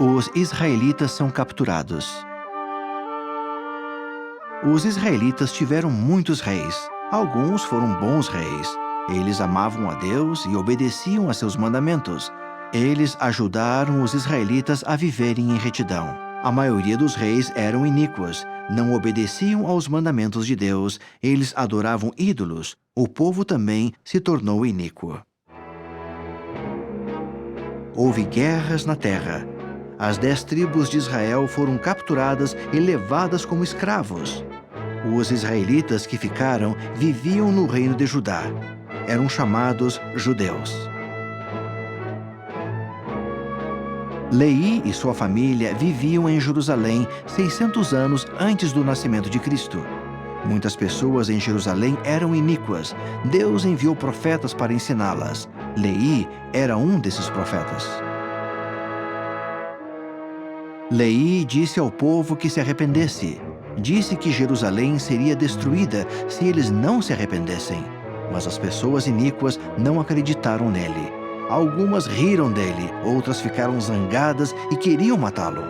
Os israelitas são capturados. Os israelitas tiveram muitos reis. Alguns foram bons reis. Eles amavam a Deus e obedeciam a seus mandamentos. Eles ajudaram os israelitas a viverem em retidão. A maioria dos reis eram iníquos, não obedeciam aos mandamentos de Deus, eles adoravam ídolos. O povo também se tornou iníquo. Houve guerras na terra. As 10 tribos de Israel foram capturadas e levadas como escravos. Os israelitas que ficaram viviam no reino de Judá. Eram chamados judeus. Leí e sua família viviam em Jerusalém 600 anos antes do nascimento de Cristo. Muitas pessoas em Jerusalém eram iníquas. Deus enviou profetas para ensiná-las. Leí era um desses profetas. Leí disse ao povo que se arrependesse. Disse que Jerusalém seria destruída se eles não se arrependessem. Mas as pessoas iníquas não acreditaram nele. Algumas riram dele, outras ficaram zangadas e queriam matá-lo.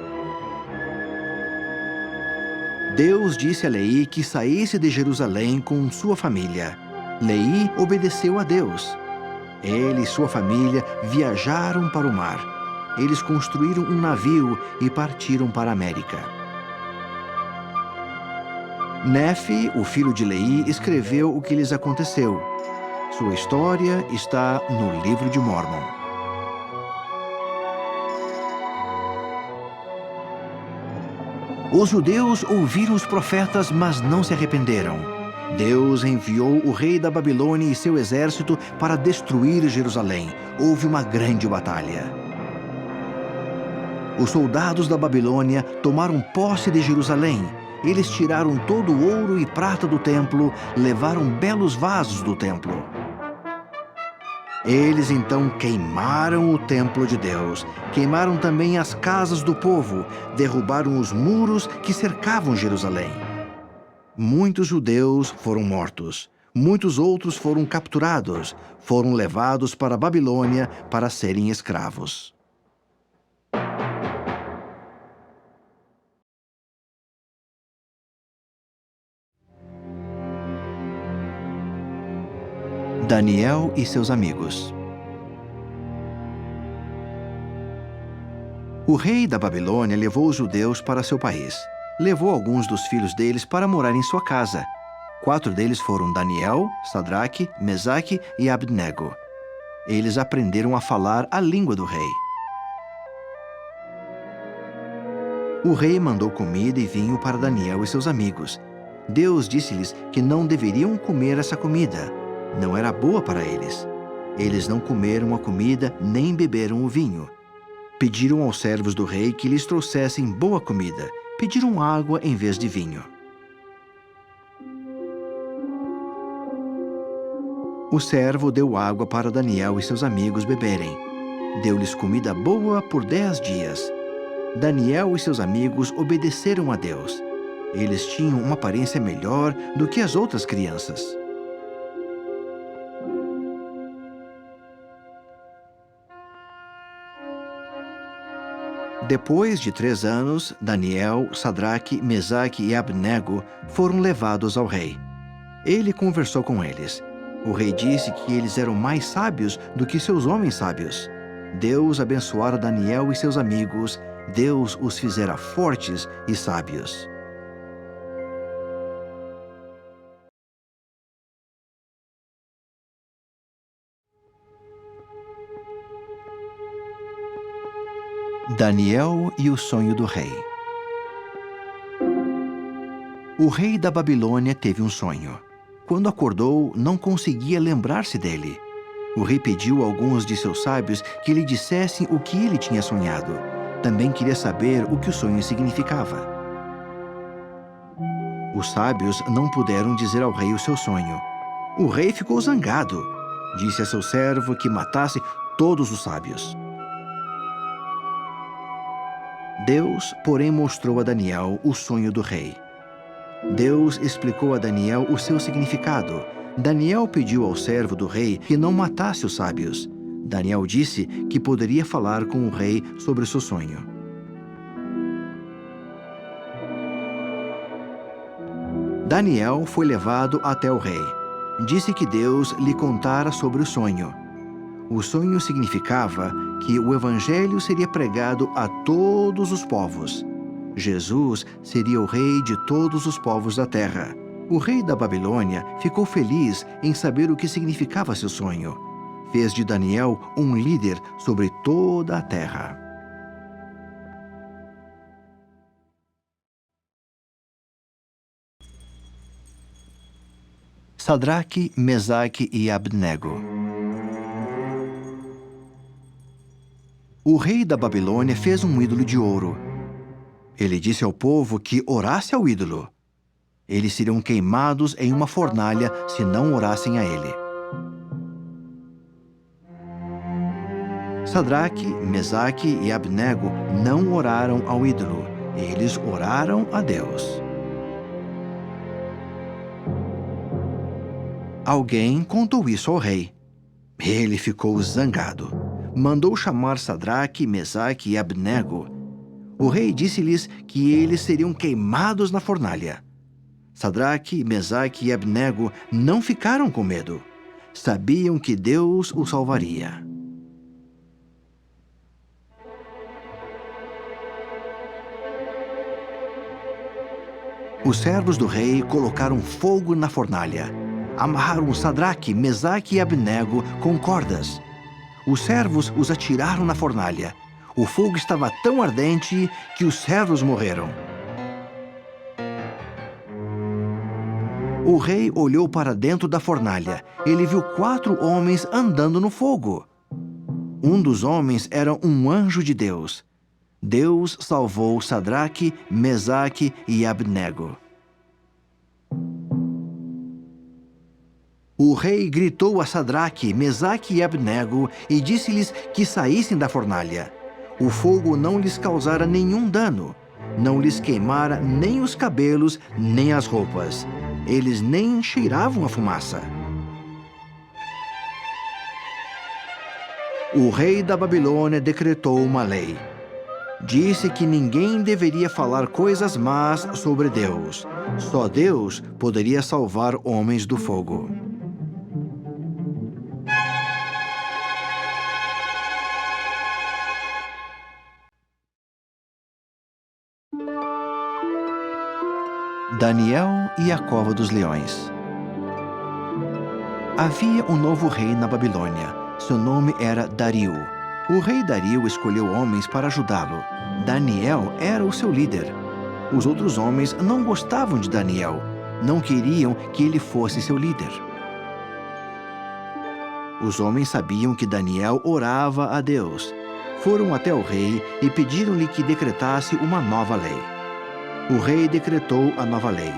Deus disse a Leí que saísse de Jerusalém com sua família. Leí obedeceu a Deus. Ele e sua família viajaram para o mar. Eles construíram um navio e partiram para a América. Nefe, o filho de Leí, escreveu o que lhes aconteceu. Sua história está no livro de Mórmon. Os judeus ouviram os profetas, mas não se arrependeram. Deus enviou o rei da Babilônia e seu exército para destruir Jerusalém. Houve uma grande batalha. Os soldados da Babilônia tomaram posse de Jerusalém. Eles tiraram todo o ouro e prata do templo, levaram belos vasos do templo. Eles então queimaram o templo de Deus, queimaram também as casas do povo, derrubaram os muros que cercavam Jerusalém. Muitos judeus foram mortos, muitos outros foram capturados, foram levados para a Babilônia para serem escravos. Daniel e seus amigos. O rei da Babilônia levou os judeus para seu país. Levou alguns dos filhos deles para morar em sua casa. 4 deles foram Daniel, Sadraque, Mesaque e Abednego. Eles aprenderam a falar a língua do rei. O rei mandou comida e vinho para Daniel e seus amigos. Deus disse-lhes que não deveriam comer essa comida. Não era boa para eles. Eles não comeram a comida nem beberam o vinho. Pediram aos servos do rei que lhes trouxessem boa comida. Pediram água em vez de vinho. O servo deu água para Daniel e seus amigos beberem. Deu-lhes comida boa por 10 dias. Daniel e seus amigos obedeceram a Deus. Eles tinham uma aparência melhor do que as outras crianças. Depois de 3 anos, Daniel, Sadraque, Mesaque e Abednego foram levados ao rei. Ele conversou com eles. O rei disse que eles eram mais sábios do que seus homens sábios. Deus abençoara Daniel e seus amigos. Deus os fizera fortes e sábios. Daniel e o sonho do rei. O rei da Babilônia teve um sonho. Quando acordou, não conseguia lembrar-se dele. O rei pediu a alguns de seus sábios que lhe dissessem o que ele tinha sonhado. Também queria saber o que o sonho significava. Os sábios não puderam dizer ao rei o seu sonho. O rei ficou zangado. Disse a seu servo que matasse todos os sábios. Deus, porém, mostrou a Daniel o sonho do rei. Deus explicou a Daniel o seu significado. Daniel pediu ao servo do rei que não matasse os sábios. Daniel disse que poderia falar com o rei sobre o seu sonho. Daniel foi levado até o rei. Disse que Deus lhe contara sobre o sonho. O sonho significava que o evangelho seria pregado a todos os povos. Jesus seria o rei de todos os povos da terra. O rei da Babilônia ficou feliz em saber o que significava seu sonho. Fez de Daniel um líder sobre toda a terra. Sadraque, Mesaque e Abdnego. O rei da Babilônia fez um ídolo de ouro. Ele disse ao povo que orasse ao ídolo. Eles seriam queimados em uma fornalha se não orassem a ele. Sadraque, Mesaque e Abdnego não oraram ao ídolo. Eles oraram a Deus. Alguém contou isso ao rei. Ele ficou zangado. Mandou chamar Sadraque, Mesaque e Abdnego. O rei disse-lhes que eles seriam queimados na fornalha. Sadraque, Mesaque e Abdnego não ficaram com medo. Sabiam que Deus os salvaria. Os servos do rei colocaram fogo na fornalha. Amarraram Sadraque, Mesaque e Abdnego com cordas. Os servos os atiraram na fornalha. O fogo estava tão ardente que os servos morreram. O rei olhou para dentro da fornalha. Ele viu 4 homens andando no fogo. Um dos homens era um anjo de Deus. Deus salvou Sadraque, Mesaque e Abdnego. O rei gritou a Sadraque, Mesaque e Abdnego e disse-lhes que saíssem da fornalha. O fogo não lhes causara nenhum dano. Não lhes queimara nem os cabelos, nem as roupas. Eles nem cheiravam a fumaça. O rei da Babilônia decretou uma lei. Disse que ninguém deveria falar coisas más sobre Deus. Só Deus poderia salvar homens do fogo. Daniel e a Cova dos Leões. Havia um novo rei na Babilônia. Seu nome era Dario. O rei Dario escolheu homens para ajudá-lo. Daniel era o seu líder. Os outros homens não gostavam de Daniel. Não queriam que ele fosse seu líder. Os homens sabiam que Daniel orava a Deus. Foram até o rei e pediram-lhe que decretasse uma nova lei. O rei decretou a nova lei.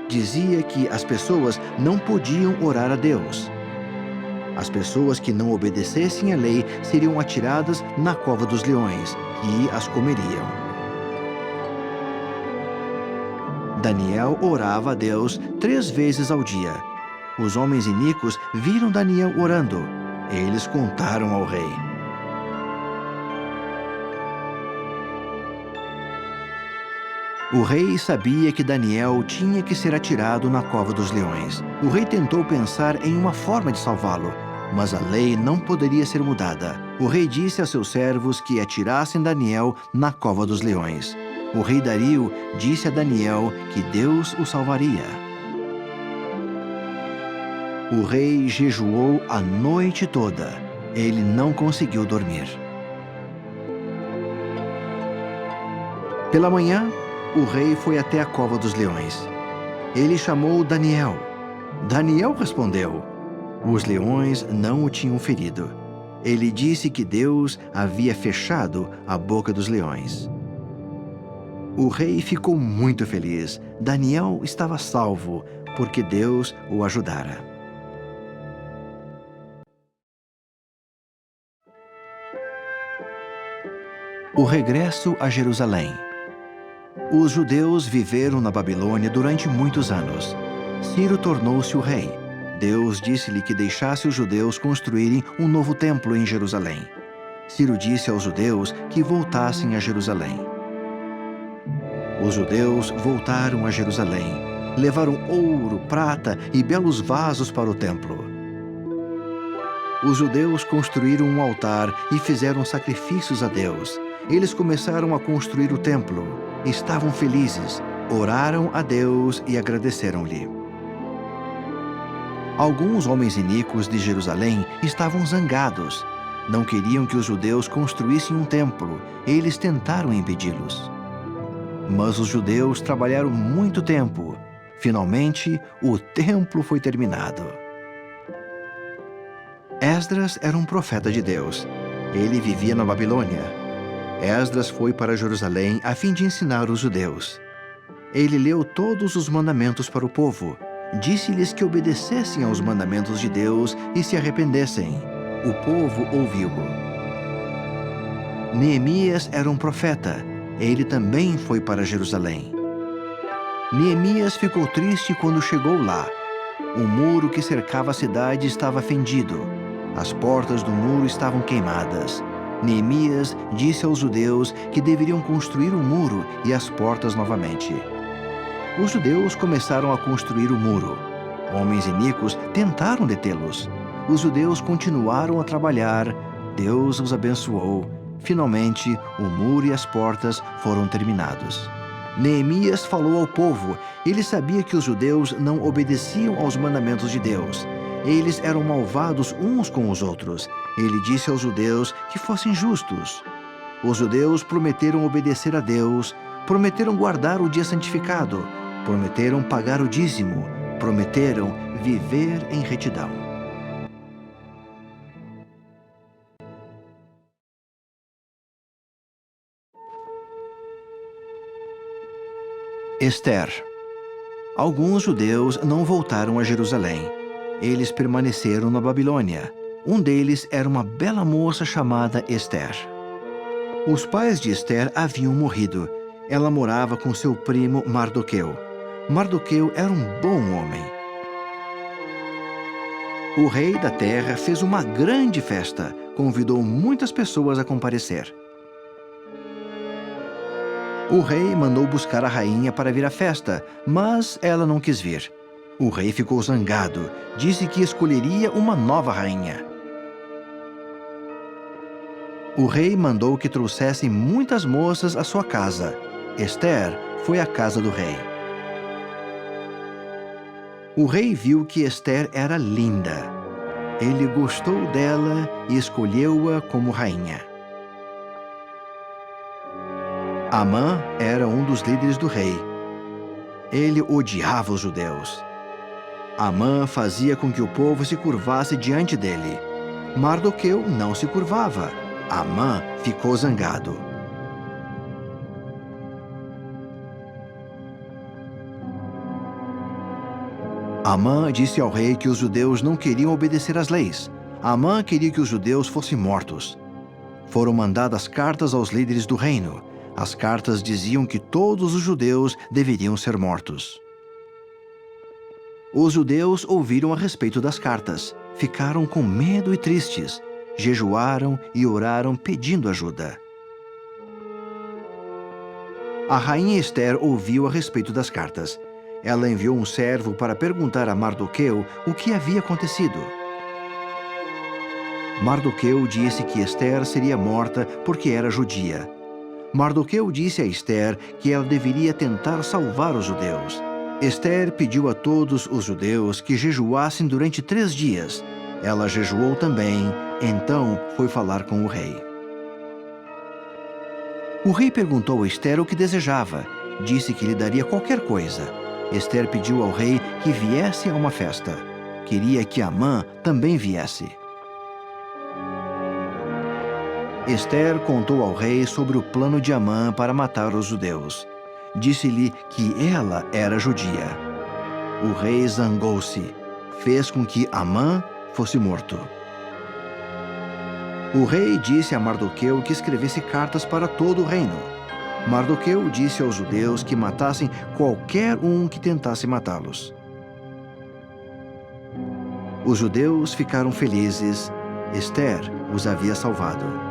Dizia que as pessoas não podiam orar a Deus. As pessoas que não obedecessem à lei seriam atiradas na cova dos leões, que as comeriam. Daniel orava a Deus 3 vezes ao dia. Os homens iníquos viram Daniel orando. Eles contaram ao rei. O rei sabia que Daniel tinha que ser atirado na cova dos leões. O rei tentou pensar em uma forma de salvá-lo, mas a lei não poderia ser mudada. O rei disse a seus servos que atirassem Daniel na cova dos leões. O rei Dario disse a Daniel que Deus o salvaria. O rei jejuou a noite toda. Ele não conseguiu dormir. Pela manhã, o rei foi até a cova dos leões. Ele chamou Daniel. Daniel respondeu. Os leões não o tinham ferido. Ele disse que Deus havia fechado a boca dos leões. O rei ficou muito feliz. Daniel estava salvo, porque Deus o ajudara. O regresso a Jerusalém. Os judeus viveram na Babilônia durante muitos anos. Ciro tornou-se o rei. Deus disse-lhe que deixasse os judeus construírem um novo templo em Jerusalém. Ciro disse aos judeus que voltassem a Jerusalém. Os judeus voltaram a Jerusalém. Levaram ouro, prata e belos vasos para o templo. Os judeus construíram um altar e fizeram sacrifícios a Deus. Eles começaram a construir o templo. Estavam felizes, oraram a Deus e agradeceram-lhe. Alguns homens iníquos de Jerusalém estavam zangados. Não queriam que os judeus construíssem um templo. Eles tentaram impedi-los. Mas os judeus trabalharam muito tempo. Finalmente, o templo foi terminado. Esdras era um profeta de Deus. Ele vivia na Babilônia. Esdras foi para Jerusalém a fim de ensinar os judeus. Ele leu todos os mandamentos para o povo. Disse-lhes que obedecessem aos mandamentos de Deus e se arrependessem. O povo ouviu-o. Neemias era um profeta. Ele também foi para Jerusalém. Neemias ficou triste quando chegou lá. O muro que cercava a cidade estava fendido. As portas do muro estavam queimadas. Neemias disse aos judeus que deveriam construir o muro e as portas novamente. Os judeus começaram a construir o muro. Homens iníquos tentaram detê-los. Os judeus continuaram a trabalhar. Deus os abençoou. Finalmente, o muro e as portas foram terminados. Neemias falou ao povo. Ele sabia que os judeus não obedeciam aos mandamentos de Deus. Eles eram malvados uns com os outros. Ele disse aos judeus que fossem justos. Os judeus prometeram obedecer a Deus, prometeram guardar o dia santificado, prometeram pagar o dízimo, prometeram viver em retidão. Ester. Alguns judeus não voltaram a Jerusalém. Eles permaneceram na Babilônia. Um deles era uma bela moça chamada Ester. Os pais de Ester haviam morrido. Ela morava com seu primo Mardoqueu. Mardoqueu era um bom homem. O rei da terra fez uma grande festa. Convidou muitas pessoas a comparecer. O rei mandou buscar a rainha para vir à festa, mas ela não quis vir. O rei ficou zangado. Disse que escolheria uma nova rainha. O rei mandou que trouxessem muitas moças à sua casa. Ester foi à casa do rei. O rei viu que Ester era linda. Ele gostou dela e escolheu-a como rainha. Amã era um dos líderes do rei. Ele odiava os judeus. Amã fazia com que o povo se curvasse diante dele. Mardoqueu não se curvava. Amã ficou zangado. Amã disse ao rei que os judeus não queriam obedecer às leis. Amã queria que os judeus fossem mortos. Foram mandadas cartas aos líderes do reino. As cartas diziam que todos os judeus deveriam ser mortos. Os judeus ouviram a respeito das cartas. Ficaram com medo e tristes. Jejuaram e oraram pedindo ajuda. A rainha Ester ouviu a respeito das cartas. Ela enviou um servo para perguntar a Mardoqueu o que havia acontecido. Mardoqueu disse que Ester seria morta porque era judia. Mardoqueu disse a Ester que ela deveria tentar salvar os judeus. Ester pediu a todos os judeus que jejuassem durante 3 dias. Ela jejuou também, então foi falar com o rei. O rei perguntou a Ester o que desejava. Disse que lhe daria qualquer coisa. Ester pediu ao rei que viesse a uma festa. Queria que Amã também viesse. Ester contou ao rei sobre o plano de Amã para matar os judeus. Disse-lhe que ela era judia. O rei zangou-se. Fez com que Amã fosse morto. O rei disse a Mardoqueu que escrevesse cartas para todo o reino. Mardoqueu disse aos judeus que matassem qualquer um que tentasse matá-los. Os judeus ficaram felizes. Ester os havia salvado.